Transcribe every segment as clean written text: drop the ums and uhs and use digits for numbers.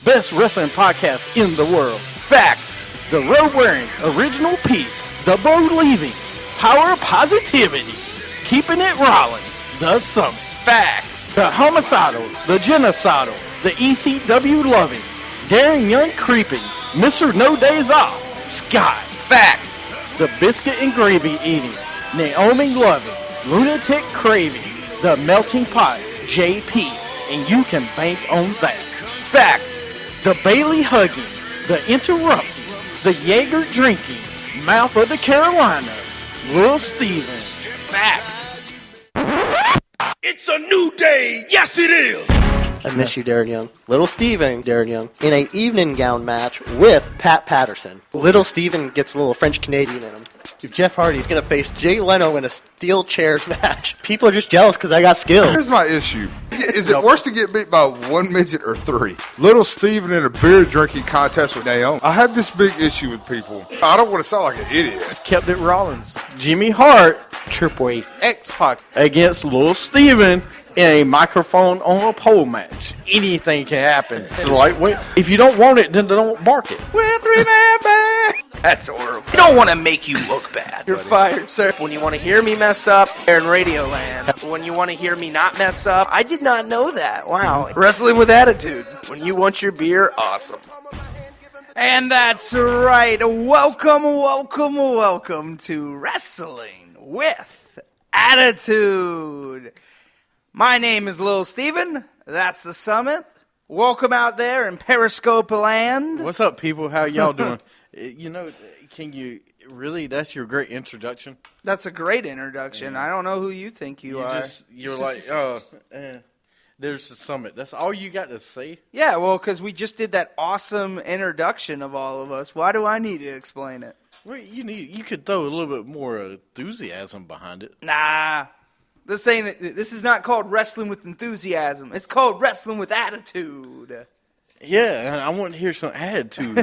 best wrestling podcast in the world. Fact, the road-wearing original Pete, the believing, power of positivity, keeping it Rollins, the Summit. Fact, the homicidal, the genocidal, the ECW loving, daring young creeping, Mr. No Days Off, Scott. Fact, the biscuit and gravy eating, Naomi loving, lunatic craving, the melting pot, JP, and you can bank on that. Fact, the Bailey hugging, the interrupting, the Jaeger drinking, mouth of the Carolinas, Lil Steven. Fact. It's a new day. Yes, it is. I miss you, Darren Young. Little Steven, Darren Young, in a evening gown match with Pat Patterson. Little Steven gets a little French-Canadian in him. Jeff Hardy's going to face Jay Leno in a steel chairs match. People are just jealous because I got skills. Here's my issue. Is it worse to get beat by one midget or three? Little Steven in a beer drinking contest with Naomi. I have this big issue with people. I don't want to sound like an idiot. Just kept it Rollins. Jimmy Hart, Triple H. X-Pac against Lil Steven in a microphone on a pole match. Anything can happen. It's lightweight. If you don't want it, then don't bark it. We're three-man band. That's horrible. We don't want to make you look bad. You're fired, sir. When you want to hear me mess up, they're in Radioland. When you want to hear me not mess up, I did not know that. Wow. Wrestling with attitude. When you want your beer, awesome. And that's right. Welcome to Wrestling with Attitude. My name is Lil Steven. That's the Summit. Welcome out there in Periscope land. What's up, people? How y'all doing? Can you really? That's your great introduction. That's a great introduction. Yeah. I don't know who you think you are. You're like, there's the Summit. That's all you got to say? Yeah, well, because we just did that awesome introduction of all of us. Why do I need to explain it? Well, you could throw a little bit more enthusiasm behind it. Nah. This is not called Wrestling with Enthusiasm. It's called Wrestling with Attitude. Yeah, and I want to hear some attitude.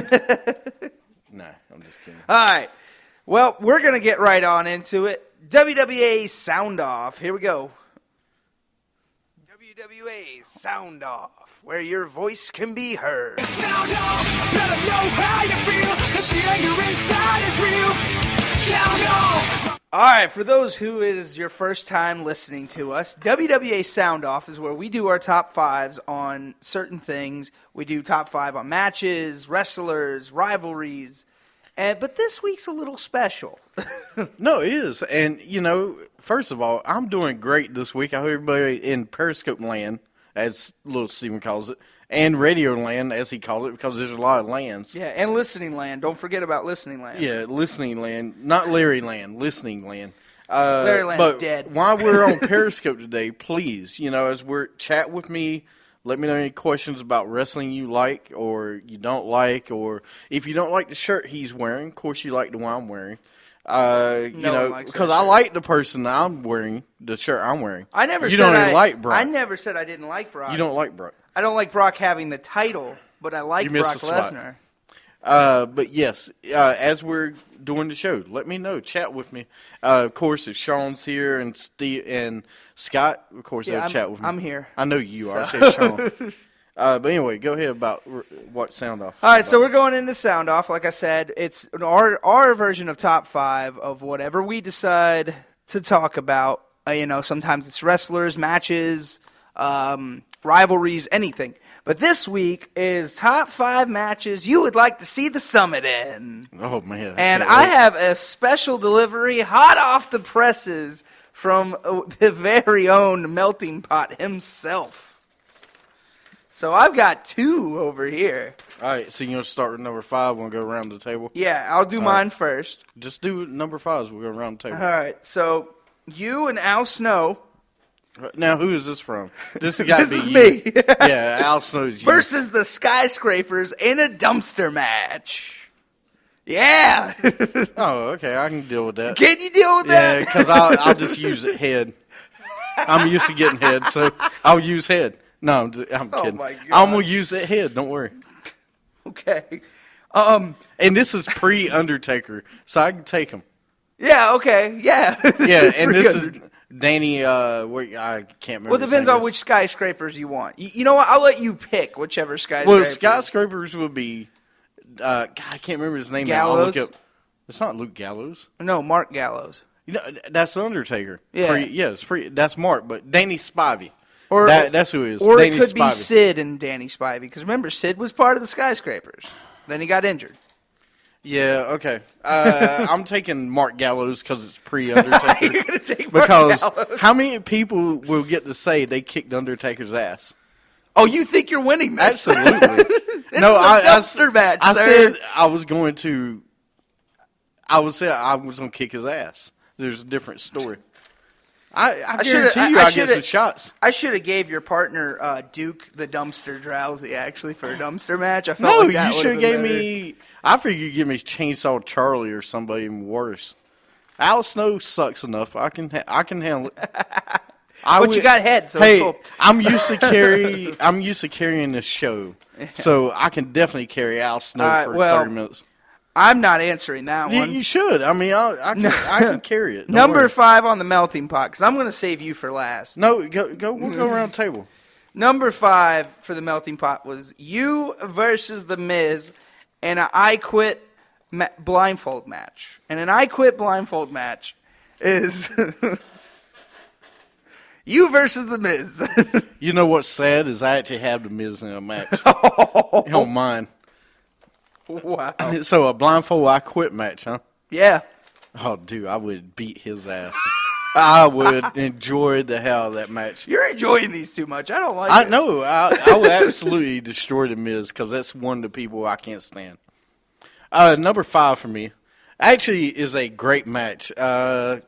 Nah, I'm just kidding. All right. Well, we're going to get right on into it. WWA Sound Off. Here we go. WWA Sound Off, where your voice can be heard. Sound off, let them know how you feel. If the anger inside is real. Sound off. All right, for those who it is your first time listening to us, WWA Sound Off is where we do our top fives on certain things. We do top five on matches, wrestlers, rivalries, but this week's a little special. No, it is. And, first of all, I'm doing great this week. I hope everybody in Periscope land, as Little Steven calls it, and Radio Land, as he called it, because there's a lot of lands. Yeah, and Listening Land. Don't forget about Listening Land. Yeah, Listening Land. Not Larry Land, Listening Land. Larry Land's but dead. While we're on Periscope today, please, as we're chat with me, let me know any questions about wrestling you like or you don't like, or if you don't like the shirt he's wearing, of course you like the one I'm wearing. Because I like the person that I'm wearing, the shirt I'm wearing. I never you said don't even like Brock. I never said I didn't like Brock. You don't like Brock. I don't like Brock having the title, but I like Brock Lesnar. But yes, as we're doing the show, let me know. Chat with me. Of course, if Sean's here and Steve and Scott, of course, they'll chat with me. I'm here. I know you are. I said Sean. But anyway, go ahead about what Sound Off. All right, so we're going into Sound Off. Like I said, it's our version of top five of whatever we decide to talk about. Sometimes it's wrestlers, matches, rivalries, anything. But this week is top five matches you would like to see the Summit in. Oh, man. And I have a special delivery hot off the presses from the very own Melting Pot himself. So I've got two over here. All right, so you're going to start with number 5. We'll go around the table. Yeah, I'll do mine first. Just do number 5. We'll go around the table. All right, so you and Al Snow. Now, who is this from? This has got to be is you. me. Yeah, Al Snow's you. Versus the Skyscrapers in a dumpster match. Yeah. Oh, okay, I can deal with that. Can you deal with that? Yeah, because I'll just use it head. I'm used to getting head, so I'll use head. No, I'm kidding. My God. I'm going to use that head, don't worry. Okay. And this is pre-Undertaker, so I can take him. Yeah, okay, yeah. Yeah, and this is Danny, I can't remember. Well, it his depends name on is. which skyscrapers you want. You know what? I'll let you pick whichever skyscraper. Well, skyscrapers would be. God, I can't remember his name. Now. I'll Gallows? look up. It's not Luke Gallows. No, Mark Gallows. You know, that's the Undertaker. Yeah. That's Mark, but Danny Spivey. Or That's who it is. Or Danny it could be Spivey. Sid and Danny Spivey. Because remember, Sid was part of the skyscrapers. Then he got injured. Yeah, okay. I'm taking Mark Gallows because it's pre-Undertaker. You're going to take Mark Because Gallows. how many people will get to say they kicked Undertaker's ass? Oh, you think you're winning this? Absolutely. This is a dumpster match, I sir. said I was going to. I was going to kick his ass. There's a different story. I guarantee you, I get some shots. I should have gave your partner Duke the dumpster drowsy actually for a dumpster match. I felt No, like that you would should have have gave better. me. I figured you'd give me Chainsaw Charlie or somebody even worse. Al Snow sucks enough. I can handle it. But you got head, so hey, it's cool. I'm used to carrying this show, so I can definitely carry Al Snow All right, for well, 30 minutes. I'm not answering that one. You should. I mean, I can carry it. Don't Number worry. 5 on the melting pot, because I'm going to save you for last. No, go. We'll go around the table. Number 5 for the melting pot was you versus The Miz in an I Quit blindfold match. And an I Quit blindfold match is you versus The Miz. You know what's sad is I actually have the Miz in a match. You don't mind. Wow. So a blindfold I quit match, huh? Yeah. Oh, dude, I would beat his ass. I would enjoy the hell out of that match. You're enjoying these too much. I don't like I it. know. I would absolutely destroy the Miz because that's one of the people I can't stand. Number 5 for me actually is a great match. I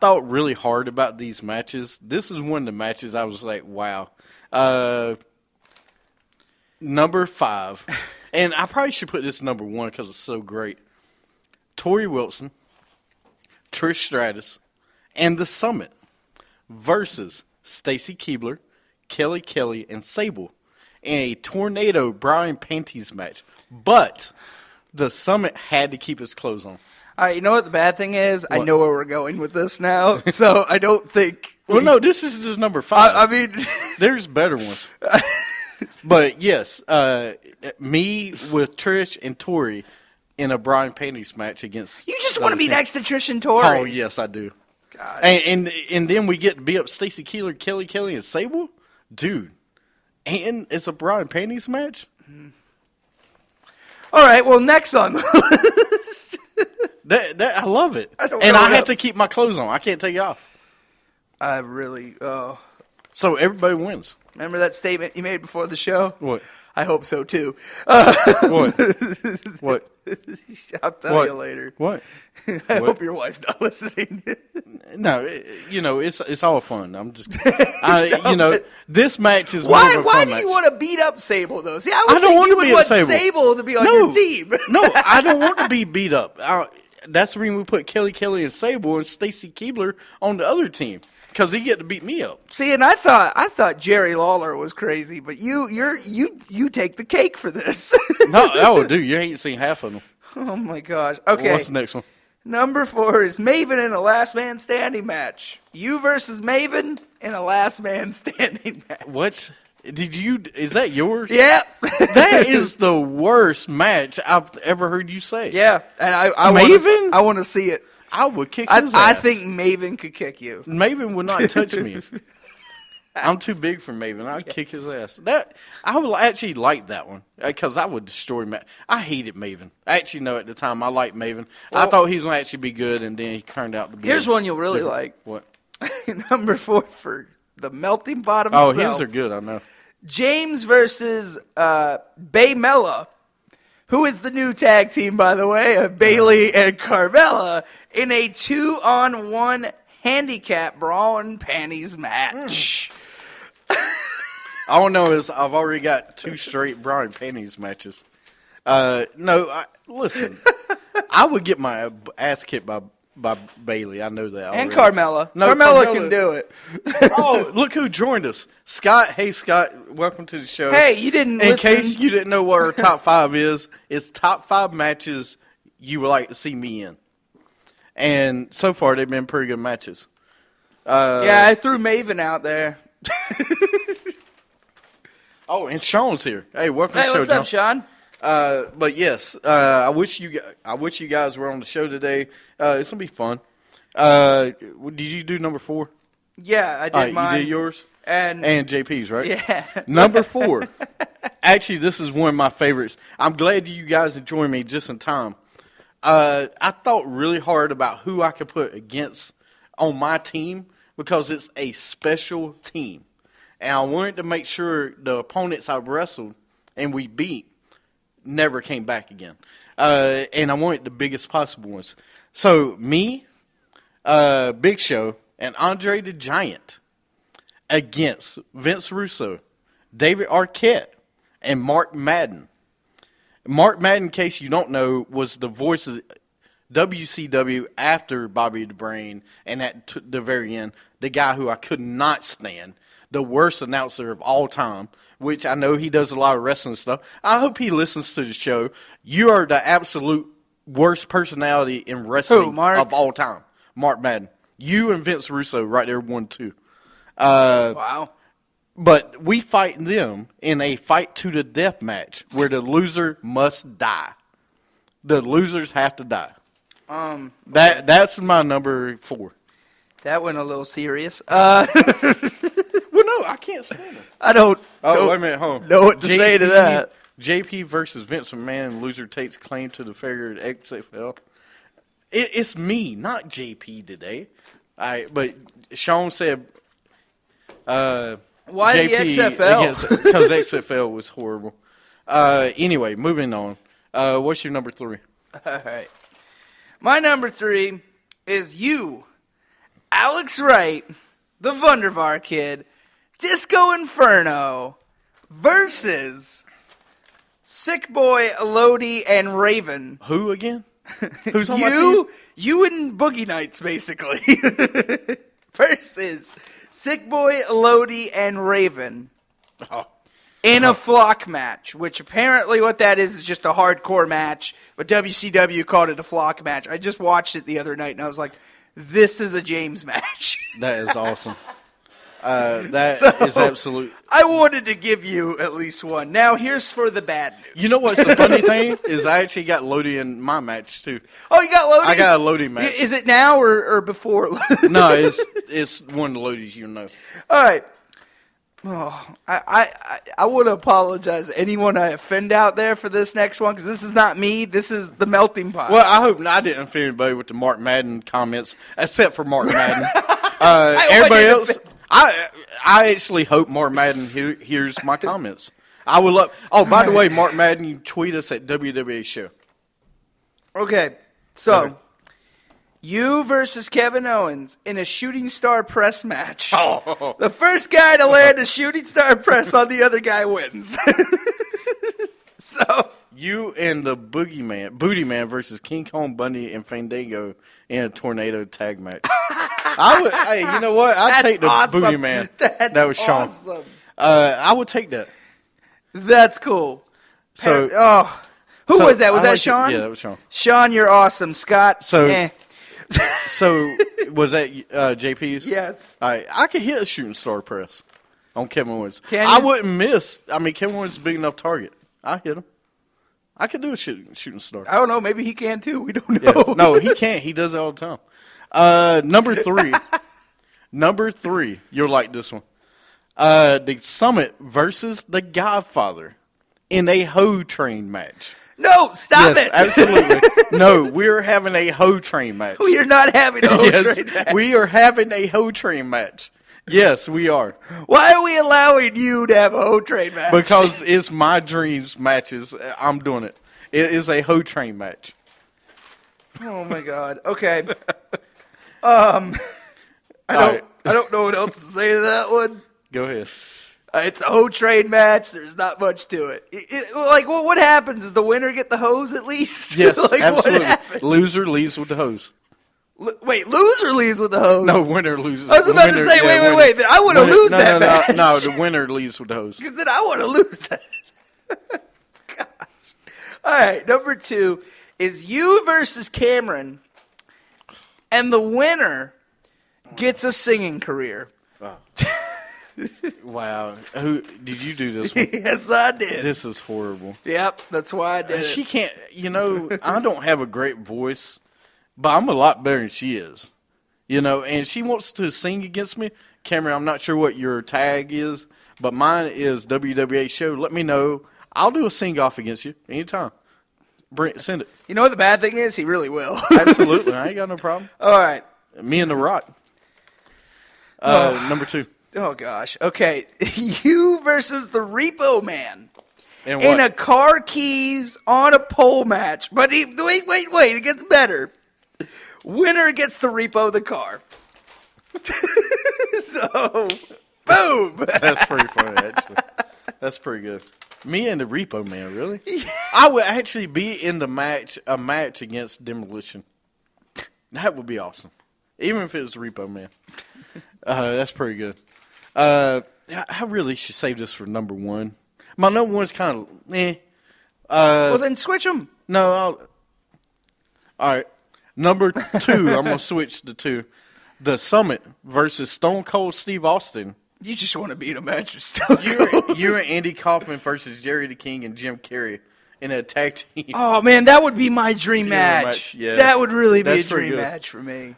thought really hard about these matches. This is one of the matches I was like, wow. Number 5, and I probably should put this number 1 because it's so great. Tori Wilson, Trish Stratus, and The Summit versus Stacy Keibler, Kelly Kelly, and Sable in a tornado Brian Panties match. But The Summit had to keep his clothes on. All right, you know what the bad thing is? I What? know where we're going with this now, so I don't think. Well, no, this is just number 5. I mean, There's better ones. But yes, me with Trish and Tori in a Brian Panties match against. you just the want to other be team. next to Trish and Tori. Oh yes, I do. God. And then we get to be up Stacy Keeler, Kelly Kelly, and Sable, dude. And it's a Brian Panties match. All right, well, next on the list. That I love it. I don't and know I what have to else. keep my clothes on. I can't take it off. I really. Oh, So everybody wins. remember that statement you made before the show? What? I hope so too. What? What? I'll tell What? you later. What? I What? hope your wife's not listening. No, it's all fun. I'm just, this match is more Why? of a Why fun do match. you want to beat up Sable though? See, I I would don't think want you to would beat want up Sable. Sable to be on your team. No, I don't want to be beat up. That's the reason we put Kelly Kelly and Sable and Stacy Keibler on the other team because he get to beat me up. See, and I thought Jerry Lawler was crazy, but you take the cake for this. No, dude, you ain't seen half of them. Oh my gosh. Okay. What's the next one? Number 4 is Maven in a last man standing match. You versus Maven in a last man standing match. What? Is that yours? Yeah. That is the worst match I've ever heard you say. Yeah. And I Maven? I want to see it. I would kick his ass. I think Maven could kick you. Maven would not touch me. I'm too big for Maven. I'd kick his ass. I would actually like that one because I would destroy Maven. I hated Maven. Actually, no, at the time I liked Maven. I thought he was going to actually be good, and then he turned out to be. Here's one you'll really like. What? Number 4 for the melting pot Oh, himself. his are good. I know. James versus Baymella, who is the new tag team, by the way, of Bailey and Carmella, in a 2-on-1 handicap bra and panties match. All I know is I've already got 2 straight Brian Panties matches. Listen, I would get my ass kicked by Bailey. I know that already. And Carmella. No, Carmella can do it. Oh, look who joined us. Scott. Hey, Scott. Welcome to the show. Hey, you didn't In listen. case you didn't know what our top 5 is, it's top 5 matches you would like to see me in. And so far, they've been pretty good matches. Yeah, I threw Maven out there. Oh, and Sean's here. Hey, welcome Hey, to the show, what's up, John. Sean? But yes, I wish you guys were on the show today. It's gonna be fun. Did you do number 4? Yeah, I did mine. You did yours And JP's, right? yeah. Number 4. Actually, this is one of my favorites. I'm glad you guys joined me just in time. I thought really hard about who I could put against on my team because it's a special team. And I wanted to make sure the opponents I wrestled and we beat never came back again. And I wanted the biggest possible ones. So me, Big Show, and Andre the Giant against Vince Russo, David Arquette, and Mark Madden. Mark Madden, in case you don't know, was the voice of WCW after Bobby the Brain, and at the very end, the guy who I could not stand, the worst announcer of all time, which I know he does a lot of wrestling stuff. I hope he listens to the show. You are the absolute worst personality in wrestling of all time. Mark Madden. You and Vince Russo right there, 1-2. Wow. But we fight them in a fight to the death match where the loser must die. The losers have to die. That's my number 4. That went a little serious. Well, no, I can't stand it. I don't. Oh, wait a minute, hold on. Know what to say to that. JP versus Vince McMahon, loser takes claim to the failure at XFL. It's me, not JP today. But Sean said, why JP the XFL? Because XFL was horrible. Anyway, moving on. What's your number 3? All right. My number 3 is you, Alex Wright, the Wunderbar Kid, Disco Inferno, versus Sick Boy, Elodie, and Raven. Who again? Who's on my team? You and Boogie Nights, basically. Versus Sick Boy, Elodie, and Raven. Oh. In a flock match, which apparently what that is just a hardcore match, but WCW called it a flock match. I just watched it the other night, and I was like, this is a James match. That is awesome. That is absolute. I wanted to give you at least one. Now, here's for the bad news. You know what's the funny thing is I actually got Lodi in my match, too. Oh, you got Lodi? I got a Lodi match. Is it now or before? No, it's one of the Lodis you know. All right. Oh, I want to apologize to anyone I offend out there for this next one, because this is not me. This is the melting pot. Well, I hope I didn't offend anybody with the Mark Madden comments, except for Mark Madden. Everybody else, I actually hope Mark Madden hears my comments. I would love. Oh, by the way, Mark Madden, you tweet us at WWE Show. Okay, so you versus Kevin Owens in a Shooting Star Press match. Oh. The first guy to land a Shooting Star Press on the other guy wins. So You and the Booty Man versus King Kong Bundy and Fandango in a tornado tag match. Hey, you know what? I'd take the awesome. Booty Man. That was Sean. Awesome. I would take that. That's cool. So, who was that? Was I that like Sean? Yeah, that was Sean. Sean, you're awesome. Scott, So, so was that JP's? Yes. All right, I could hit a shooting star press on Kevin Owens. Can I you? wouldn't miss. I mean, Kevin Owens is a big enough target. I hit him. I could do a shooting star. I don't know. Maybe he can too. We don't Yeah. know. No, he can't. He does it all the time. Number 3. Number 3. You'll like this one. The Summit versus the Godfather in a hoe train match. No, stop Yes, it. absolutely. No, we're having a hoe train match. We are not having a whole Yes, train match. we are having a hoe train match. Yes, we are. Why are we allowing you to have a whole train match? Because it's my dreams matches. I'm doing it. It is a hoe train match. Oh my God. Okay. I don't know what else to say to that one. Go ahead. It's a hoe train match. There's not much to it. What happens? Does the winner get the hose at least? Yes, What absolutely. happens? Loser leaves with the hose. Wait, loser leaves with the hose? No, winner loses. I was about to say, wait. Then I want to lose that match. No, the winner leaves with the hose. Because then I want to lose that. Gosh. All right, number 2 is you versus Cameron, and the winner gets a singing career. Wow. Who did you do this one? Yes, I did. This is horrible. Yep, that's why I did it. She can't, I don't have a great voice, but I'm a lot better than she is. And she wants to sing against me. Cameron, I'm not sure what your tag is, but mine is WWA show. Let me know. I'll do a sing-off against you anytime. Send it. You know what the bad thing is? He really will. Absolutely. I ain't got no problem. All right. Me and The Rock. Number 2. Oh, gosh. Okay. You versus the Repo Man. And In what? a car keys on a pole match. But wait. It gets better. Winner gets to repo the car. So, boom. That's pretty funny, actually. That's pretty good. Me and the Repo Man, really? I would actually be in a match against Demolition. That would be awesome. Even if it was Repo Man. That's pretty good. I really should save this for number 1. My number 1's kind of meh. Well, then switch them. No, all right. Number 2, I'm going to switch to 2. The Summit versus Stone Cold Steve Austin. You just want to be in a match with Stone Cold. You and Andy Kaufman versus Jerry the King and Jim Carrey in a tag team. Oh, man, that would be my dream match. Yeah. That would really be a That's pretty dream good. match for me.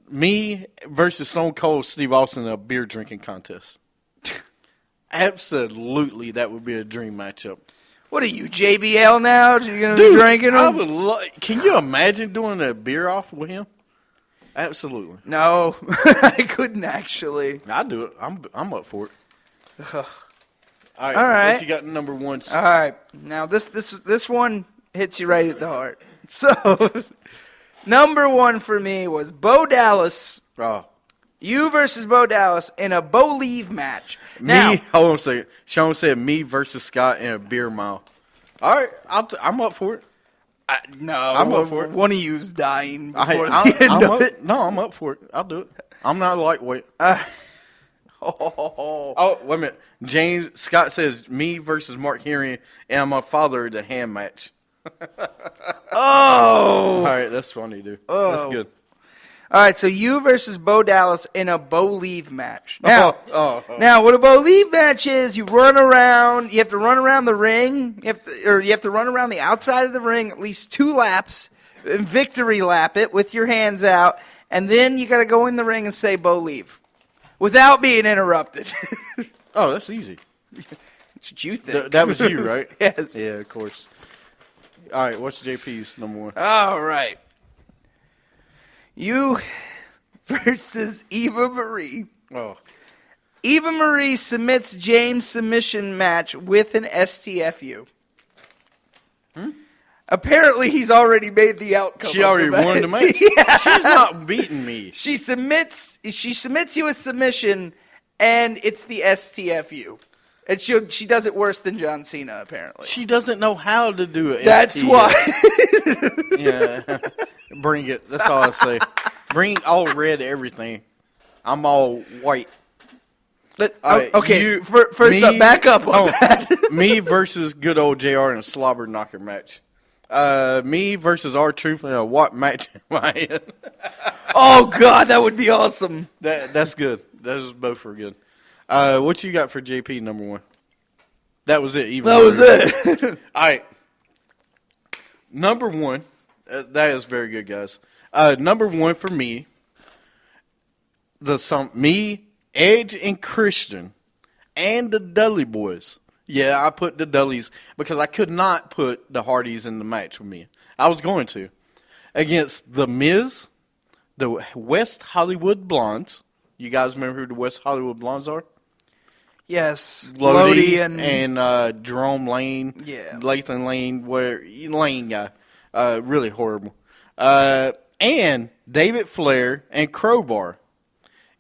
Me versus Stone Cold Steve Austin in a beer drinking contest. Absolutely, that would be a dream matchup. What are you, JBL now? You going to be drinking I them? would can you imagine doing a beer off with him? Absolutely. No, I couldn't actually. I do it. I'm up for it. All right. All right. What you got number 1? All right. Now, this one hits you right at the heart. So, number 1 for me was Bo Dallas. Oh. You versus Bo Dallas in a Bo Leave match. Now, Hold on a second. Sean said me versus Scott in a beer mile. All right. I'm up for it. no, I'm up for it. One of you's dying before I'm the end of up, it. No, I'm up for it. I'll do it. I'm not a lightweight. Oh, wait a minute. Scott says me versus Mark Henry and my father the hand match. All right, that's funny, dude. That's good. All right, so you versus Bo Dallas in a Bo Leave match. Now, Oh. now what a Bo Leave match is, you run around. You have to run around the ring, you have to run around the outside of the ring at least 2 laps, and victory lap it with your hands out, and then you got to go in the ring and say Bo Leave without being interrupted. Oh, that's easy. That's what you think. That was you, right? Yes. Yeah, of course. All right, what's JP's number 1? All right. You versus Eva Marie. Oh. Eva Marie submits James' submission match with an STFU. Apparently, he's already made the outcome. She already won the match. Yeah. She's not beating me. She submits you a submission, and it's the STFU. And she does it worse than John Cena, apparently. She doesn't know how to do it. That's why. Yeah. Bring it. That's all I say. Bring all red everything. I'm all white. All right, Okay, first up, back up on that. Me versus good old JR in a slobber knocker match. Me versus R-Truth in a what match am I in? Oh, God, that would be awesome. That's good. Those both were good. What you got for JP number 1? That was it. That was it. All right. Number 1. That is very good, guys. Number 1 for me. Me, Edge, and Christian, and the Dudley Boys. Yeah, I put the Dudleys because I could not put the Hardys in the match with me. I was going to. Against The Miz, the West Hollywood Blondes. You guys remember who the West Hollywood Blondes are? Yes. Lodi and Jerome Lane. Yeah. Lathan Lane, Lane guy. Really horrible. And David Flair and Crowbar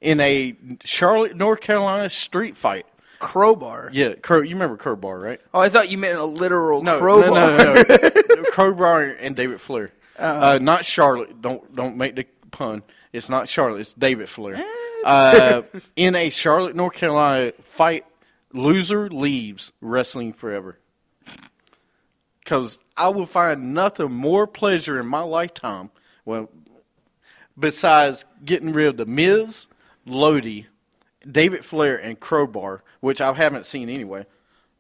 in a Charlotte, North Carolina street fight. Crowbar. Yeah, you remember Crowbar, right? Oh, I thought you meant a literal No, crowbar. no. Crowbar and David Flair. Not Charlotte. Don't make the pun. It's not Charlotte. It's David Flair. In a Charlotte, North Carolina fight, loser leaves wrestling forever. Because I will find nothing more pleasure in my lifetime. Well, besides getting rid of The Miz, Lodi, David Flair, and Crowbar, which I haven't seen anyway.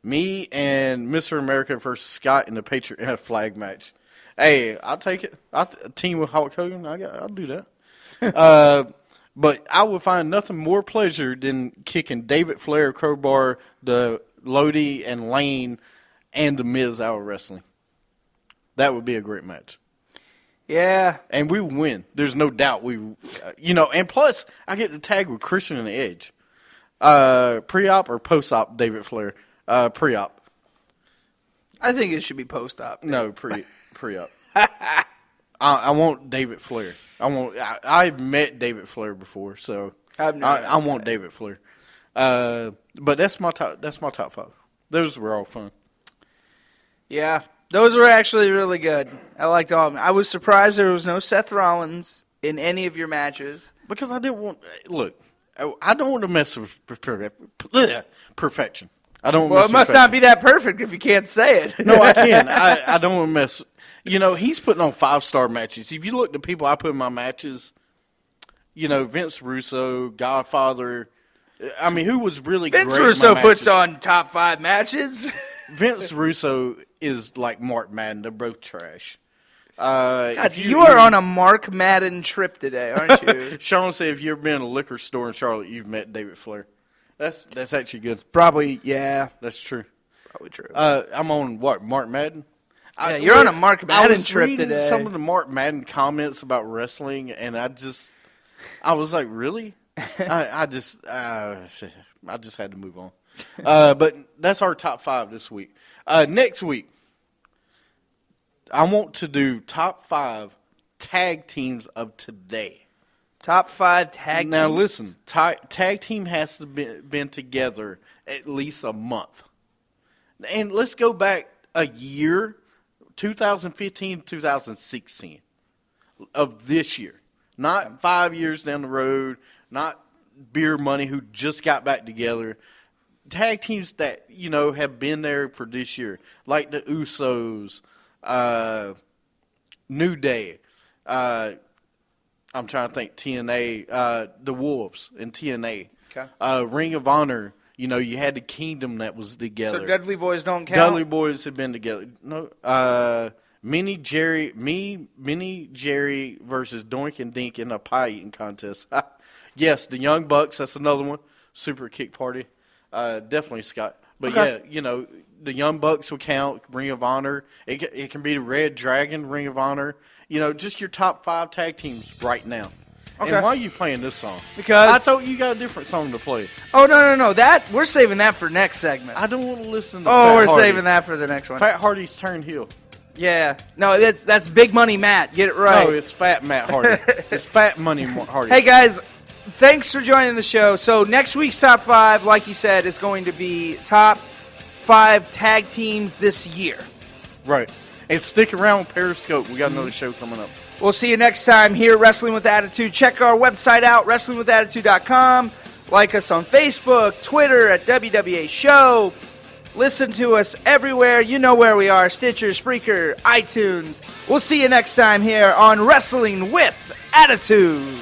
Me and Mr. America versus Scott in the Patriot flag match. Hey, I'll take it. I'll team with Hulk Hogan. I'll do that. But I would find nothing more pleasure than kicking David Flair, Crowbar, the Lodi, and Lane, and The Miz out of wrestling. That would be a great match. Yeah. And we win. There's no doubt and plus I get to tag with Christian and Edge. Pre-op or post-op David Flair? Pre-op. I think it should be post-op. No, pre-op. I want David Flair. I've met David Flair before, so I want David Flair. But that's my top 5. Those were all fun. Yeah. Those were actually really good. I liked all of them. I was surprised there was no Seth Rollins in any of your matches. Because I didn't want... Look, I don't want to mess with perfection. I don't. Well, it must not be that perfect if you can't say it. No, I can. I don't want to mess... he's putting on 5-star matches. If you look at the people I put in my matches, Vince Russo, Godfather... I mean, who was really great in my Russo matches? puts on top 5 matches. Vince Russo is like Mark Madden. They're both trash. God, you are on a Mark Madden trip today, aren't you? Sean said if you've ever been in a liquor store in Charlotte, you've met David Flair. That's actually good. Probably, yeah. That's true. Probably true. I'm on, Mark Madden? Yeah, you're on a Mark Madden trip today. I was reading some of the Mark Madden comments about wrestling, and I was like, really? I just had to move on. But that's our top 5 this week. Next week, I want to do top 5 tag teams of today. Top 5 tag teams? Now listen, tag team has to been together at least a month. And let's go back a year, 2015, 2016 of this year. Not 5 years down the road, not Beer Money who just got back together. Tag teams that, have been there for this year, like the Usos, New Day, I'm trying to think, TNA, the Wolves in TNA, okay. Ring of Honor, you had the Kingdom that was together. So Dudley Boys don't count? Dudley Boys have been together. No, Mini Jerry versus Doink and Dink in a pie eating contest. Yes, the Young Bucks, that's another one. Super Kick Party. Definitely Scott. But okay. Yeah, the Young Bucks will count. Ring of Honor. It can be the Red Dragon, Ring of Honor. Just your top 5 tag teams right now. Okay. And why are you playing this song? Because I thought you got a different song to play. Oh, no. We're saving that for next segment. I don't want to listen to Fat Hardy. Saving that for the next one. Fat Hardy's turned heel. Yeah. No, that's Big Money Matt. Get it right. No, it's Fat Matt Hardy. It's Fat Money Hardy. Hey, guys. Thanks for joining the show. So next week's top 5, like you said, is going to be top 5 tag teams this year. Right. And stick around with Periscope. We got another show coming up. We'll see you next time here at Wrestling with Attitude. Check our website out, WrestlingWithAttitude.com. Like us on Facebook, Twitter at WWA Show. Listen to us everywhere. You know where we are. Stitcher, Spreaker, iTunes. We'll see you next time here on Wrestling with Attitude.